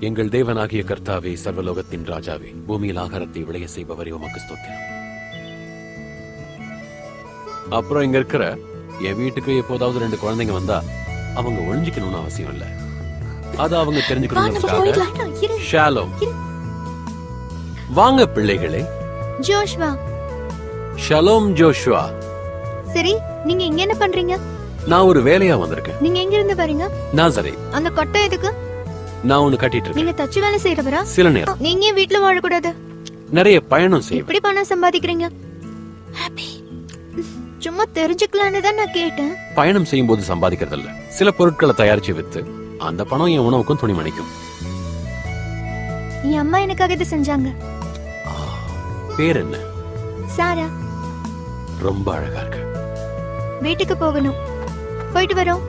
எங்கள் தேவனாகிய கர்த்தாவே, சர்வலோகத்தின் ராஜாவே, பூமியில் ஆகாரத்தை விளைய செய்பவரே, உமக்கு ஸ்தோத்திரம். அப்புறம் இங்க இருக்கிற என் வீட்டுக்கு எப்போதாவது 2 குழந்தைங்க வந்தா அவங்க ஒழிஞ்சிக்கணும்னு அவசியம் இல்ல. அது அவங்க தெரிஞ்சுக்கணும். ஷாலோம். வாங்க பிள்ளைகளே. ஜோஷ்வா. Shalom Joshua. சரி, நீங்க இங்க என்ன பண்றீங்க? நான் ஒரு வேலையா வந்திருக்கேன். நீங்க எங்க இருந்து வரீங்க? நாசரேத். அந்த கொட்டை எதுக்கு? நான் ஒன்னு கட்டிட்டு இருக்கேன். நீங்க தச்சு வேலை செய்யறவரா? சில நேரம். நீங்க ஏன் வீட்ல வாழக்கூடாது? நிறைய பயணம் செய்வேன். எப்படி பணம் சம்பாதிக்கிறீங்க? சும்மா தெரிஞ்சுக்கலான்னு தான் நான் கேட்டேன். பயணம் செய்யும் போது சம்பாதிக்கிறது இல்ல, சில பொருட்களை தயாரிச்சு வித்து அந்த பணம் என் உணவுக்கும் துணிமணிக்கும். என் அம்மா எனக்காக இதை செஞ்சாங்க. பேர் என்ன? சாரா. ரொம்ப அழகா இருக்கு. வீட்டுக்கு போகணும். போயிட்டு வரோம்.